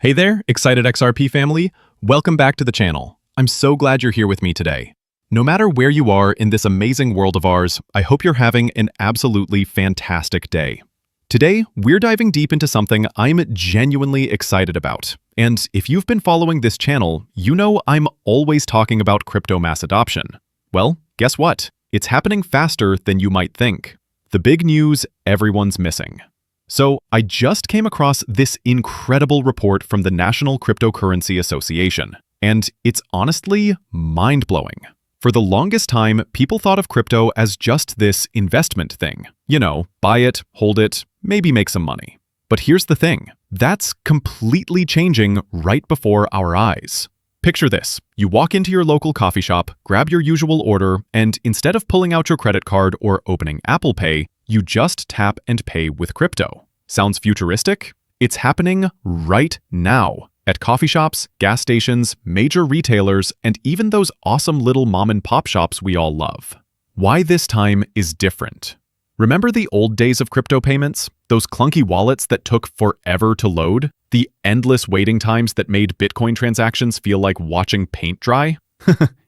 Hey there, excited XRP family. Welcome back to the channel. I'm so glad you're here with me today. No matter where you are in this amazing world of ours, I hope you're having an absolutely fantastic day. Today, we're diving deep into something I'm genuinely excited about. And if you've been following this channel, you know I'm always talking about crypto mass adoption. Well, guess what? It's happening faster than you might think. The big news everyone's missing. So, I just came across this incredible report from the National Cryptocurrency Association, and it's honestly mind-blowing. For the longest time, people thought of crypto as just this investment thing. You know, buy it, hold it, maybe make some money. But here's the thing, that's completely changing right before our eyes. Picture this, you walk into your local coffee shop, grab your usual order, and instead of pulling out your credit card or opening Apple Pay, you just tap and pay with crypto. Sounds futuristic? It's happening right now at coffee shops, gas stations, major retailers, and even those awesome little mom-and-pop shops we all love. Why this time is different. Remember the old days of crypto payments? Those clunky wallets that took forever to load? The endless waiting times that made Bitcoin transactions feel like watching paint dry?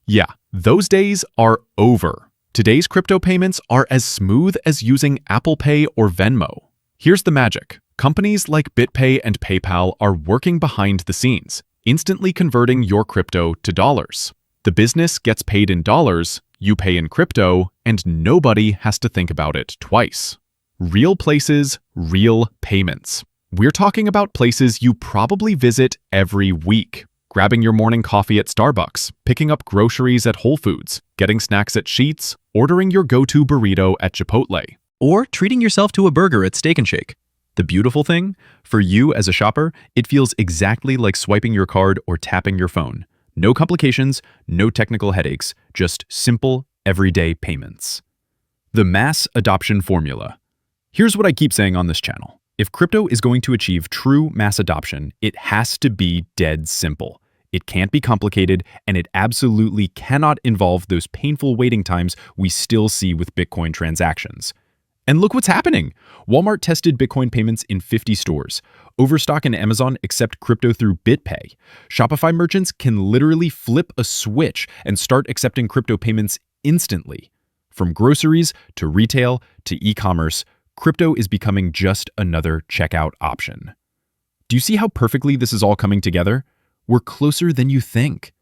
Yeah, those days are over. Today's crypto payments are as smooth as using Apple Pay or Venmo. Here's the magic. Companies like BitPay and PayPal are working behind the scenes, instantly converting your crypto to dollars. The business gets paid in dollars, you pay in crypto, and nobody has to think about it twice. Real places, real payments. We're talking about places you probably visit every week. Grabbing your morning coffee at Starbucks, picking up groceries at Whole Foods, getting snacks at Sheetz, ordering your go-to burrito at Chipotle. Or treating yourself to a burger at Steak 'n Shake. The beautiful thing, for you as a shopper, it feels exactly like swiping your card or tapping your phone. No complications, no technical headaches, just simple, everyday payments. The mass adoption formula. Here's what I keep saying on this channel. If crypto is going to achieve true mass adoption, it has to be dead simple. It can't be complicated, and it absolutely cannot involve those painful waiting times we still see with Bitcoin transactions. And look what's happening! Walmart tested Bitcoin payments in 50 stores. Overstock and Amazon accept crypto through BitPay. Shopify merchants can literally flip a switch and start accepting crypto payments instantly. From groceries to retail to e-commerce, crypto is becoming just another checkout option. Do you see how perfectly this is all coming together? We're closer than you think.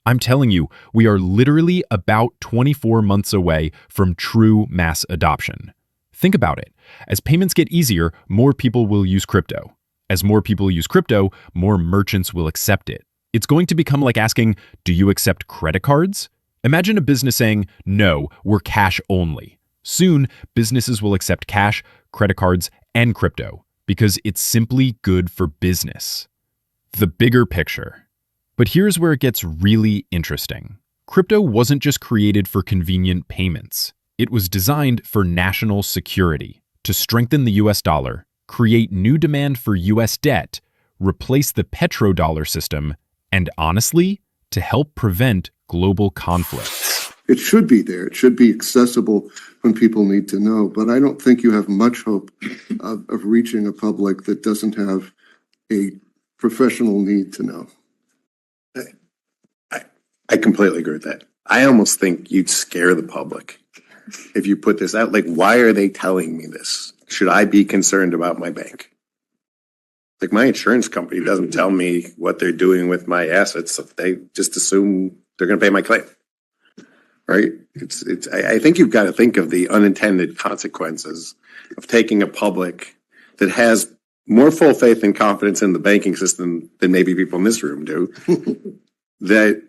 I'm telling you, we are literally about 24 months away from true mass adoption. Think about it. As payments get easier, more people will use crypto. As more people use crypto, more merchants will accept it. It's going to become like asking, do you accept credit cards? Imagine a business saying, no, we're cash only. Soon, businesses will accept cash, credit cards, and crypto because it's simply good for business. The bigger picture. But here's where it gets really interesting. Crypto wasn't just created for convenient payments. It was designed for national security, to strengthen the US dollar, create new demand for US debt, replace the petrodollar system, and honestly, to help prevent global conflicts. It should be there. It should be accessible when people need to know. But I don't think you have much hope of reaching a public that doesn't have a professional need to know. I completely agree with that. I almost think you'd scare the public if you put this out. Like, why are they telling me this? Should I be concerned about my bank? Like, my insurance company doesn't tell me what they're doing with my assets. They just assume they're going to pay my claim. Right? I think you've got to think of the unintended consequences of taking a public that has more full faith and confidence in the banking system than maybe people in this room do. That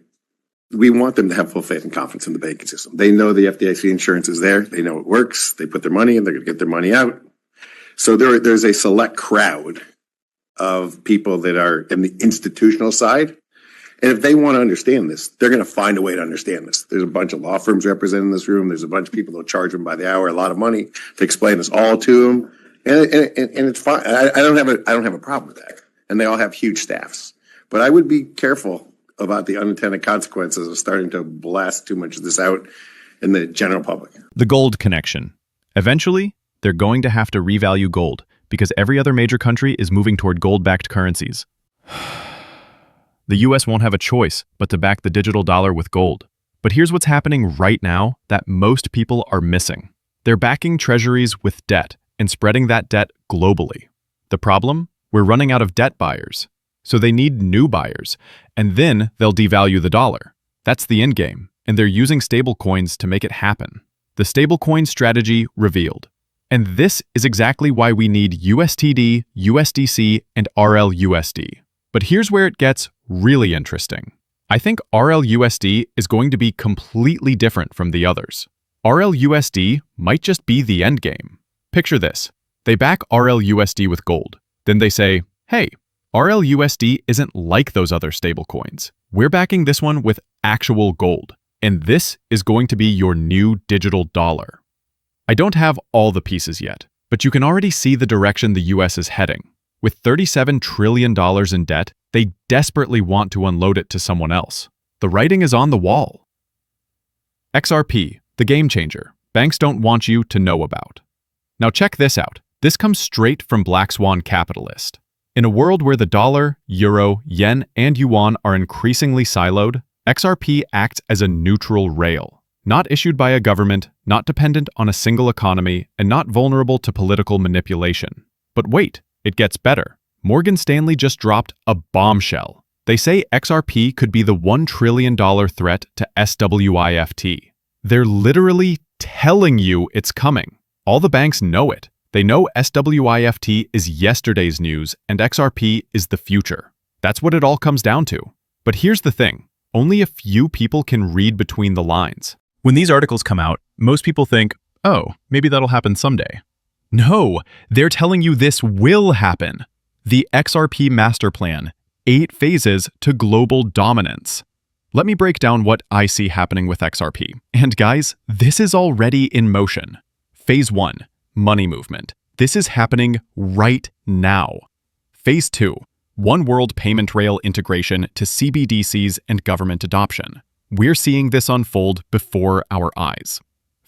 we want them to have full faith and confidence in the banking system. They know the FDIC insurance is there. They know it works. They put their money in. They're going to get their money out. So there's a select crowd of people that are in the institutional side. And if they want to understand this, they're going to find a way to understand this. There's a bunch of law firms represented in this room. There's a bunch of people that'll charge them by the hour a lot of money to explain this all to them. And it's fine. I don't have a problem with that. And they all have huge staffs. But I would be careful about the unintended consequences of starting to blast too much of this out in the general public. The gold connection. Eventually, they're going to have to revalue gold because every other major country is moving toward gold-backed currencies. The US won't have a choice but to back the digital dollar with gold. But here's what's happening right now that most people are missing. They're backing treasuries with debt and spreading that debt globally. The problem? We're running out of debt buyers. So they need new buyers, and then they'll devalue the dollar. That's the end game, and they're using stablecoins to make it happen. The stablecoin strategy revealed. And this is exactly why we need USTD, USDC, and RLUSD. But here's where it gets really interesting. I think RLUSD is going to be completely different from the others. RLUSD might just be the end game. Picture this. They back RLUSD with gold. Then they say, hey, RLUSD isn't like those other stablecoins. We're backing this one with actual gold. And this is going to be your new digital dollar. I don't have all the pieces yet, but you can already see the direction the US is heading. With $37 trillion in debt, they desperately want to unload it to someone else. The writing is on the wall. XRP, the game changer, banks don't want you to know about. Now check this out. This comes straight from Black Swan Capitalist. In a world where the dollar, euro, yen, and yuan are increasingly siloed, XRP acts as a neutral rail. Not issued by a government, not dependent on a single economy, and not vulnerable to political manipulation. But wait, it gets better. Morgan Stanley just dropped a bombshell. They say XRP could be the $1 trillion threat to SWIFT. They're literally telling you it's coming. All the banks know it. They know SWIFT is yesterday's news and XRP is the future. That's what it all comes down to. But here's the thing. Only a few people can read between the lines. When these articles come out, most people think, oh, maybe that'll happen someday. No, they're telling you this will happen. The XRP Master Plan, 8 phases to global dominance. Let me break down what I see happening with XRP. And guys, this is already in motion. Phase 1, money movement. This is happening right now. Phase 2, One World Payment Rail integration to CBDCs and government adoption. We're seeing this unfold before our eyes.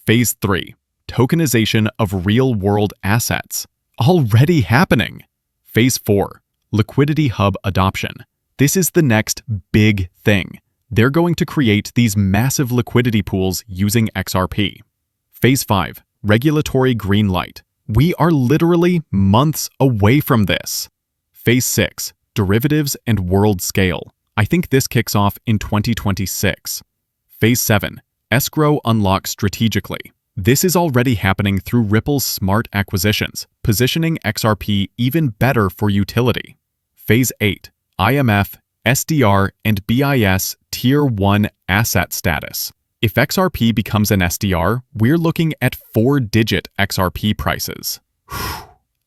Phase 3, tokenization of real-world assets. Already happening. Phase 4, liquidity hub adoption. This is the next big thing. They're going to create these massive liquidity pools using XRP. Phase 5, regulatory green light. We are literally months away from this. Phase 6, derivatives and world scale. I think this kicks off in 2026. Phase 7, escrow unlock strategically. This is already happening through Ripple's smart acquisitions, positioning XRP even better for utility. Phase 8, IMF, SDR, and BIS Tier 1 asset status. If XRP becomes an SDR, we're looking at 4-digit XRP prices.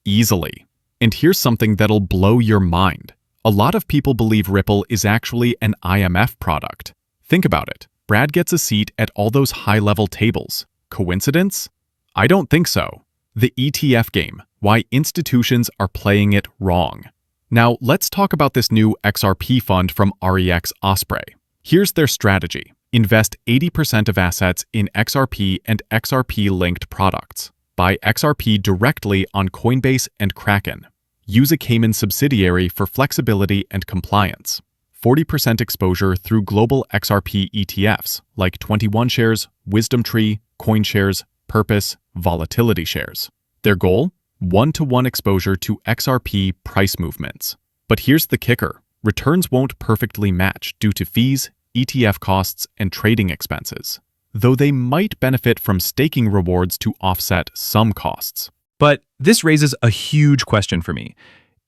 Easily. And here's something that'll blow your mind. A lot of people believe Ripple is actually an IMF product. Think about it. Brad gets a seat at all those high-level tables. Coincidence? I don't think so. The ETF game, why institutions are playing it wrong. Now, let's talk about this new XRP fund from Rex Osprey. Here's their strategy. Invest 80% of assets in XRP and XRP-linked products. Buy XRP directly on Coinbase and Kraken. Use a Cayman subsidiary for flexibility and compliance. 40% exposure through global XRP ETFs like 21 shares, Wisdom Tree, CoinShares, Purpose, Volatility shares. Their goal? 1-to-1 exposure to XRP price movements. But here's the kicker. Returns won't perfectly match due to fees, ETF costs, and trading expenses, though they might benefit from staking rewards to offset some costs. But this raises a huge question for me.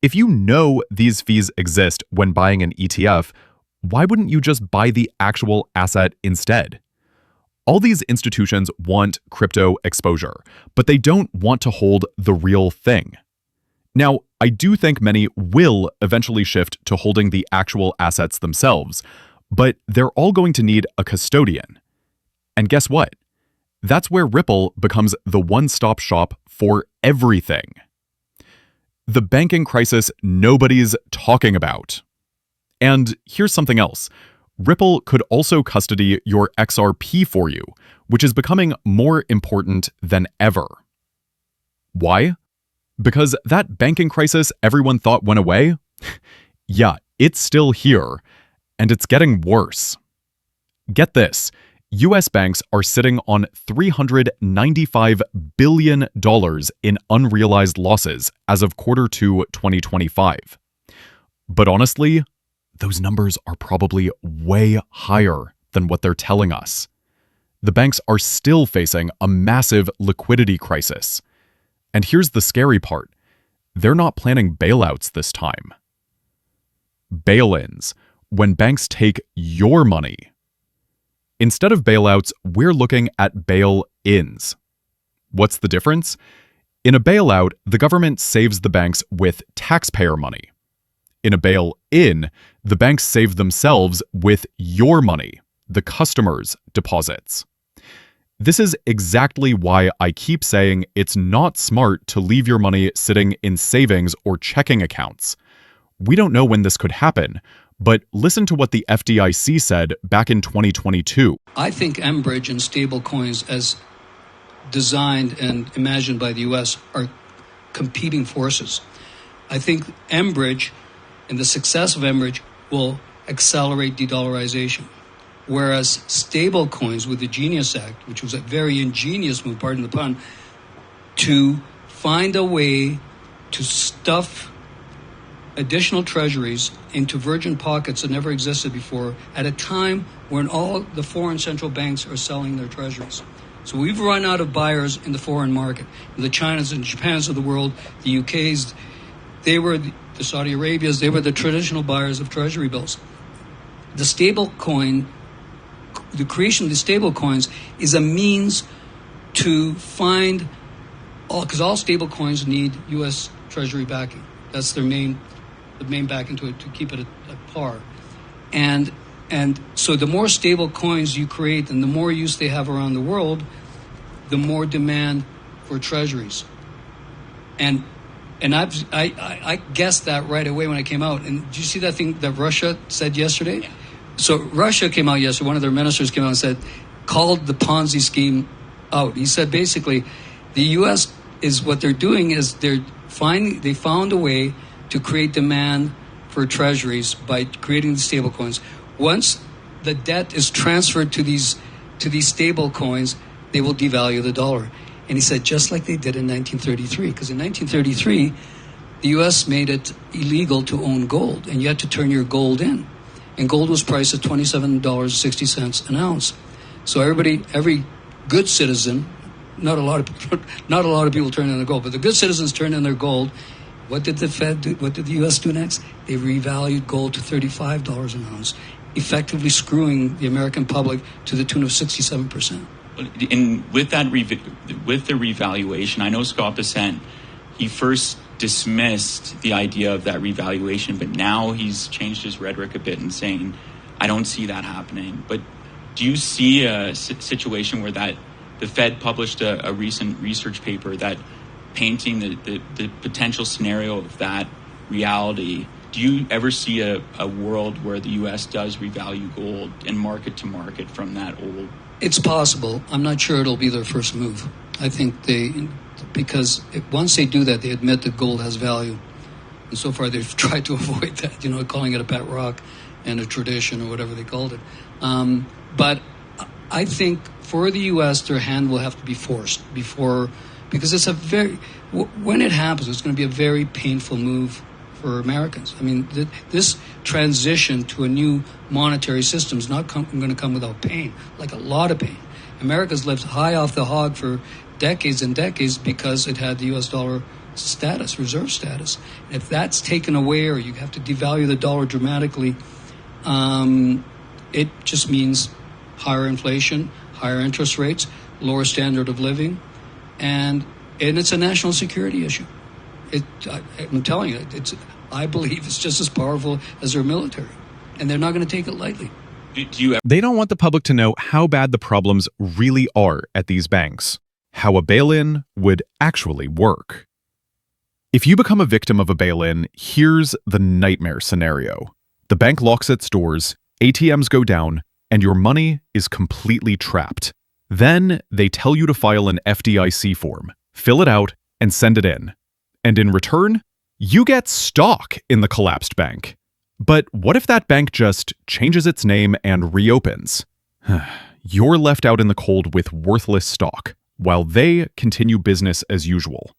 If you know these fees exist when buying an ETF, why wouldn't you just buy the actual asset instead? All these institutions want crypto exposure, but they don't want to hold the real thing. Now, I do think many will eventually shift to holding the actual assets themselves, but they're all going to need a custodian. And guess what? That's where Ripple becomes the one-stop shop for everything. The banking crisis nobody's talking about. And here's something else. Ripple could also custody your XRP for you, which is becoming more important than ever. Why? Because that banking crisis everyone thought went away? Yeah, It's still here, and it's getting worse. Get this, US banks are sitting on $395 billion in unrealized losses as of quarter 2 2025. But honestly, those numbers are probably way higher than what they're telling us. The banks are still facing a massive liquidity crisis. And here's the scary part. They're not planning bailouts this time. Bail-ins, when banks take your money. Instead of bailouts, we're looking at bail-ins. What's the difference? In a bailout, the government saves the banks with taxpayer money. In a bail-in, the banks save themselves with your money, the customer's deposits. This is exactly why I keep saying it's not smart to leave your money sitting in savings or checking accounts. We don't know when this could happen, but listen to what the FDIC said back in 2022. I think Enbridge and stablecoins, as designed and imagined by the U.S., are competing forces. I think Enbridge and the success of Enbridge will accelerate de-dollarization, whereas stablecoins with the Genius Act, which was a very ingenious move, pardon the pun, to find a way to stuff additional treasuries into virgin pockets that never existed before at a time when all the foreign central banks are selling their treasuries. So we've run out of buyers in the foreign market. The Chinas and Japans of the world, the UKs, they were the Saudi Arabias, they were the traditional buyers of treasury bills. The stablecoin, the creation of the stablecoins is a means to find because all stablecoins need U.S. Treasury backing. That's their main backing to keep it at par. And so the more stable coins you create and the more use they have around the world, the more demand for treasuries. And I guessed that right away when I came out. And did you see that thing that Russia said yesterday? Yeah. So Russia came out yesterday, one of their ministers came out and said, called the Ponzi scheme out. He said basically the U.S. is what they're doing is they found a way to create demand for treasuries by creating the stable coins. Once the debt is transferred to these stable coins, they will devalue the dollar. And he said, just like they did in 1933, because in 1933, the U.S. made it illegal to own gold, and you had to turn your gold in. And gold was priced at $27.60 an ounce. So every good citizen, not a lot of people turned in their gold, but the good citizens turned in their gold. What did the Fed do? What did the U.S. do next? They revalued gold to $35 an ounce, effectively screwing the American public to the tune of 67%. And with the revaluation, I know Scott Bessent, he first dismissed the idea of that revaluation, but now he's changed his rhetoric a bit and saying, I don't see that happening. But do you see a situation where that the Fed published a recent research paper that painting the potential scenario of that reality? Do you ever see a world where the U.S. does revalue gold and market to market from that old? It's possible. I'm not sure it'll be their first move. I think because once they do that, they admit that gold has value. And so far they've tried to avoid that, calling it a pet rock and a tradition or whatever they called it. But I think for the U.S., their hand will have to be forced because it's when it happens, it's going to be a very painful move for Americans. I mean, this transition to a new monetary system is not going to come without pain, like a lot of pain. America's lived high off the hog for decades and decades because it had the U.S. dollar status, reserve status. And if that's taken away or you have to devalue the dollar dramatically, it just means higher inflation, higher interest rates, lower standard of living, and it's a national security issue. I'm telling you, I believe it's just as powerful as their military, and they're not going to take it lightly. They don't want the public to know how bad the problems really are at these banks, how a bail-in would actually work. If you become a victim of a bail-in, here's the nightmare scenario. The bank locks its doors, ATMs go down, and your money is completely trapped. Then they tell you to file an FDIC form, fill it out, and send it in. And in return, you get stock in the collapsed bank. But what if that bank just changes its name and reopens? You're left out in the cold with worthless stock, while they continue business as usual.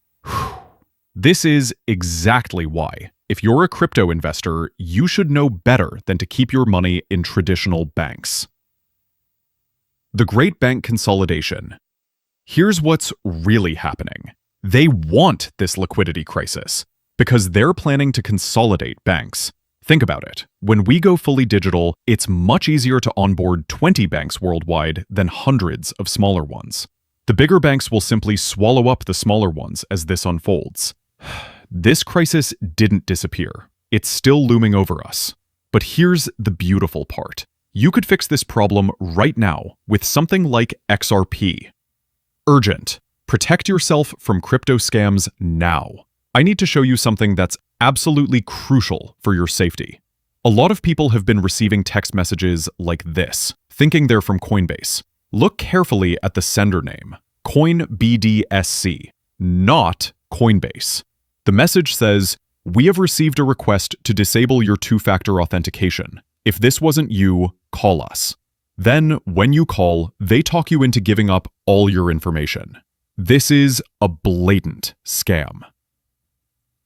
This is exactly why, if you're a crypto investor, you should know better than to keep your money in traditional banks. The Great Bank Consolidation. Here's what's really happening. They want this liquidity crisis because they're planning to consolidate banks. Think about it. When we go fully digital, it's much easier to onboard 20 banks worldwide than hundreds of smaller ones. The bigger banks will simply swallow up the smaller ones as this unfolds. This crisis didn't disappear. It's still looming over us. But here's the beautiful part. You could fix this problem right now with something like XRP. Urgent. Protect yourself from crypto scams now. I need to show you something that's absolutely crucial for your safety. A lot of people have been receiving text messages like this, thinking they're from Coinbase. Look carefully at the sender name, CoinBDSC, not Coinbase. The message says, "We have received a request to disable your two-factor authentication. If this wasn't you, call us." Then, when you call, they talk you into giving up all your information. This is a blatant scam.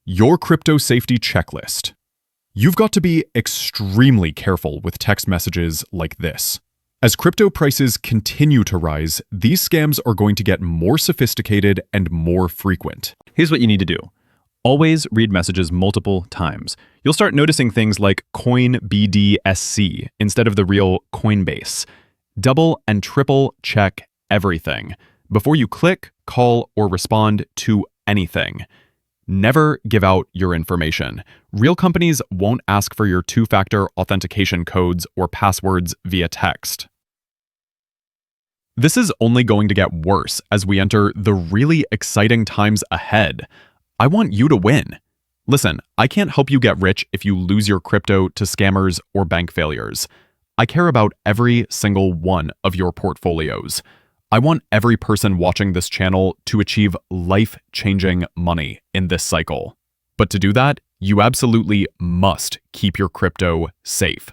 Your crypto safety checklist. You've got to be extremely careful with text messages like this. As crypto prices continue to rise, these scams are going to get more sophisticated and more frequent. Here's what you need to do. Always read messages multiple times. You'll start noticing things like CoinBDSC instead of the real Coinbase. Double and triple check everything before you click, call, or respond to anything. Never give out your information. Real companies won't ask for your two-factor authentication codes or passwords via text. This is only going to get worse as we enter the really exciting times ahead. I want you to win. Listen, I can't help you get rich if you lose your crypto to scammers or bank failures. I care about every single one of your portfolios. I want every person watching this channel to achieve life-changing money in this cycle. But to do that, you absolutely must keep your crypto safe.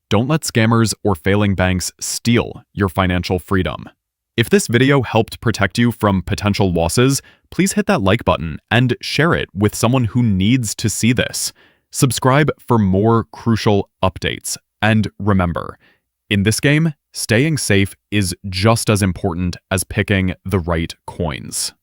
Don't let scammers or failing banks steal your financial freedom. If this video helped protect you from potential losses, please hit that like button and share it with someone who needs to see this. Subscribe for more crucial updates. And remember, in this game, staying safe is just as important as picking the right coins.